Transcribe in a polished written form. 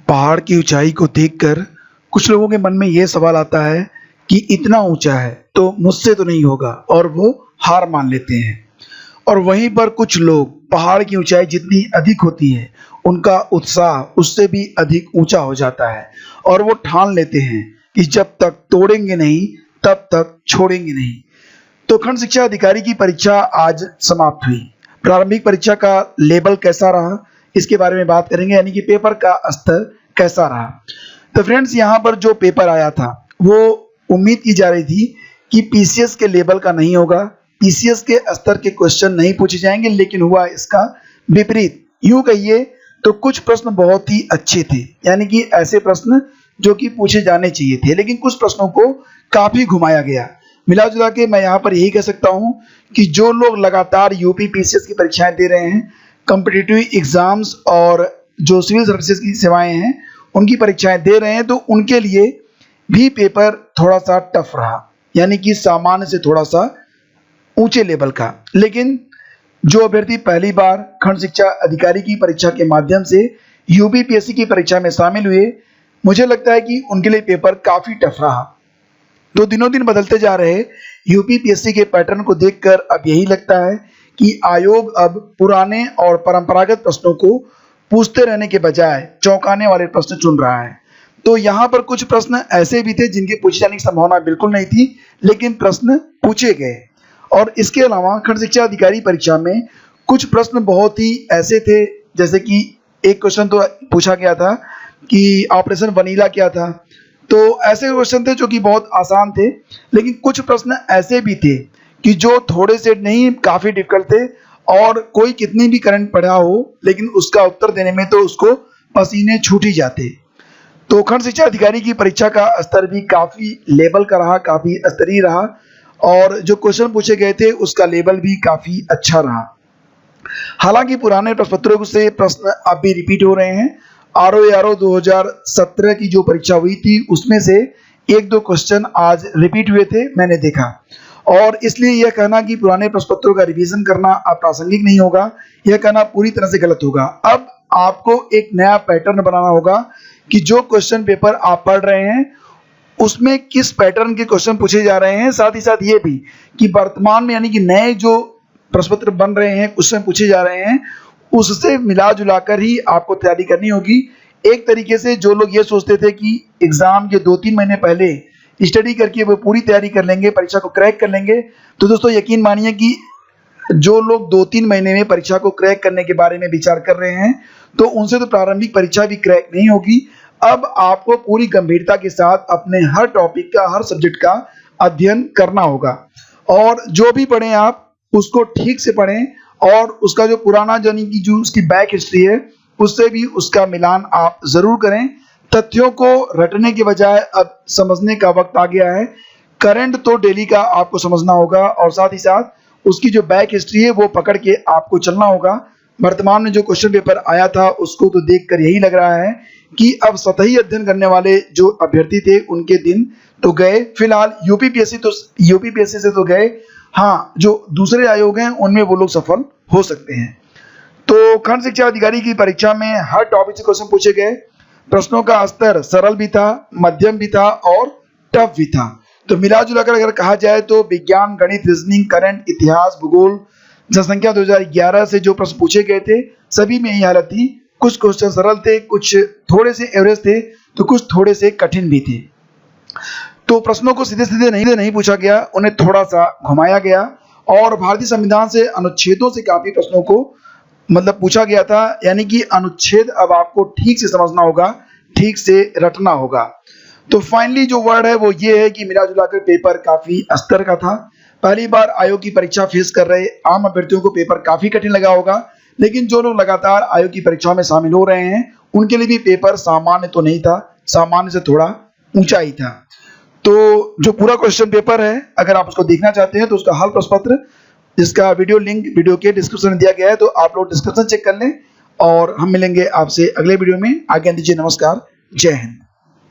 पहाड़ की ऊंचाई को देखकर कुछ लोगों के मन में यह सवाल आता है कि इतना ऊंचा है तो मुझसे तो नहीं होगा, और वो हार मान लेते हैं। और वहीं पर कुछ लोग पहाड़ की ऊंचाई जितनी अधिक होती है उनका उत्साह उससे भी अधिक ऊंचा हो जाता है, और वो ठान लेते हैं कि जब तक तोड़ेंगे नहीं तब तक छोड़ेंगे नहीं। तो खंड शिक्षा अधिकारी की परीक्षा आज समाप्त हुई। प्रारंभिक परीक्षा का लेवल कैसा रहा इसके बारे में बात करेंगे, यानी कि पेपर का स्तर कैसा रहा। तो फ्रेंड्स, यहाँ पर जो पेपर आया था वो उम्मीद की जा रही थी कि पीसीएस के लेवल का नहीं होगा, पीसीएस के स्तर के क्वेश्चन नहीं पूछे जाएंगे, लेकिन हुआ इसका विपरीत। यूं कहिए तो कुछ प्रश्न बहुत ही अच्छे थे, यानी कि ऐसे प्रश्न जो कि पूछे जाने चाहिए थे, लेकिन कुछ प्रश्नों को काफी घुमाया गया। मिला जुला के मैं यहाँ पर यही कह सकता हूँ कि जो लोग लगातार यूपी पीसीएस की परीक्षाएं दे रहे हैं, कॉम्पिटिटिव एग्जाम्स और जो सिविल सर्विसेज की सेवाएं हैं उनकी परीक्षाएं दे रहे हैं, तो उनके लिए भी पेपर थोड़ा सा टफ रहा, यानी कि सामान्य से थोड़ा सा ऊंचे लेवल का। लेकिन जो अभ्यर्थी पहली बार खंड शिक्षा अधिकारी की परीक्षा के माध्यम से यूपीपीएससी की परीक्षा में शामिल हुए, मुझे लगता है कि उनके लिए पेपर काफी टफ रहा। तो दिनों दिन बदलते जा रहे यूपीपीएससी के पैटर्न को देखकर अब यही लगता है कि आयोग अब पुराने और परंपरागत प्रश्नों को पूछते रहने के बजाय चौंकाने वाले प्रश्न चुन रहा है। तो यहाँ पर कुछ प्रश्न ऐसे भी थे जिनके पूछे जाने की संभावना बिल्कुल नहीं थी, लेकिन प्रश्न पूछे गए। और इसके अलावा खंड शिक्षा अधिकारी परीक्षा में कुछ प्रश्न बहुत ही ऐसे थे, जैसे कि एक क्वेश्चन तो पूछा गया था कि ऑपरेशन वनीला क्या था। तो ऐसे क्वेश्चन थे जो कि बहुत आसान थे, लेकिन कुछ प्रश्न ऐसे भी थे कि जो थोड़े से नहीं काफी डिफिकल्ट थे, और कोई कितनी भी करंट पढ़ा हो लेकिन उसका उत्तर देने में तो उसको पसीने छूट ही जाते। तो खंड शिक्षा अधिकारी की परीक्षा का स्तर भी काफी लेवल का रहा, काफी स्तरीय रहा, और जो क्वेश्चन पूछे गए थे उसका लेवल भी काफी अच्छा रहा। हालांकि पुराने प्रश्न पत्रों से प्रश्न अब भी रिपीट हो रहे हैं। आरओ 2017 की जो परीक्षा हुई थी उसमें से एक दो क्वेश्चन आज रिपीट हुए थे, मैंने देखा। और इसलिए यह कहना कि पुराने प्रश्न पत्रों का रिवीजन करना अप्रासंगिक नहीं होगा, यह कहना पूरी तरह से गलत होगा। अब आपको एक नया पैटर्न बनाना होगा कि जो क्वेश्चन पेपर आप पढ़ रहे हैं उसमें किस पैटर्न के क्वेश्चन पूछे जा रहे हैं। साथ ही साथ ये भी कि वर्तमान में, यानी कि नए जो प्रश्न पत्र बन रहे हैं, क्वेश्चन पूछे जा रहे हैं, उससे मिला जुलाकर ही आपको तैयारी करनी होगी। एक तरीके से जो लोग ये सोचते थे कि एग्जाम के 2-3 महीने पहले स्टडी करके वो पूरी तैयारी कर लेंगे, परीक्षा को क्रैक कर लेंगे, तो दोस्तों यकीन मानिए कि जो लोग 2-3 महीने में परीक्षा को क्रैक करने के बारे में विचार कर रहे हैं तो उनसे तो प्रारंभिक परीक्षा भी क्रैक नहीं होगी। अब आपको पूरी गंभीरता के साथ अपने हर टॉपिक का, हर सब्जेक्ट का अध्ययन करना होगा, और जो भी पढ़ें आप उसको ठीक से पढ़ें, और उसका जो पुराना, यानी कि जो उसकी बैक हिस्ट्री है उससे भी उसका मिलान आप जरूर करें। तथ्यों को रटने के बजाय अब समझने का वक्त आ गया है। करंट तो डेली का आपको समझना होगा, और साथ ही साथ उसकी जो बैक हिस्ट्री है वो पकड़ के आपको चलना होगा। वर्तमान में जो क्वेश्चन पेपर आया था उसको तो देखकर यही लग रहा है कि अब सतही अध्ययन करने वाले जो अभ्यर्थी थे उनके दिन तो गए। फिलहाल यूपीपीएससी से तो गए, हाँ, जो दूसरे आयोग हैं उनमें वो लोग सफल हो सकते हैं। तो खंड शिक्षा अधिकारी की परीक्षा में हर टॉपिक से क्वेश्चन पूछे गए। प्रश्नों का स्तर सरल भी था, मध्यम भी था और टफ भी था। तो मिला जुलाकर अगर कहा जाए तो विज्ञान, गणित, रीजनिंग, करंट, इतिहास, भूगोल, जनसंख्या 2011 से जो प्रश्न पूछे गए थे सभी में यही हालत थी। कुछ क्वेश्चन सरल थे, कुछ थोड़े से एवरेज थे, तो कुछ थोड़े से कठिन भी थे। तो प्रश्नों को सीधे सीधे नहीं पूछा गया, उन्हें थोड़ा सा घुमाया गया, और भारतीय संविधान से अनुच्छेदों से काफी प्रश्नों को पूछा गया था। यानी कि अनुच्छेद अब आपको ठीक से समझना होगा, ठीक से रटना होगा। तो फाइनली जो वर्ड है वो ये है कि मिला जुलाकर पेपर काफी स्तर का था। पहली बार आयोग की परीक्षा फेस कर रहे आम अभ्यर्थियों को पेपर काफी कठिन लगा होगा, लेकिन जो लोग लगातार आयोग की परीक्षाओं में शामिल हो रहे हैं उनके लिए भी पेपर सामान्य तो नहीं था, सामान्य से थोड़ा ऊंचा ही था। तो जो पूरा क्वेश्चन पेपर है, अगर आप उसको देखना चाहते हैं तो उसका हल प्रश्न पत्र, जिसका वीडियो लिंक वीडियो के डिस्क्रिप्शन में दिया गया है, तो आप लोग डिस्क्रिप्शन चेक कर लें। और हम मिलेंगे आपसे अगले वीडियो में। आज्ञा दीजिए, नमस्कार, जय हिंद।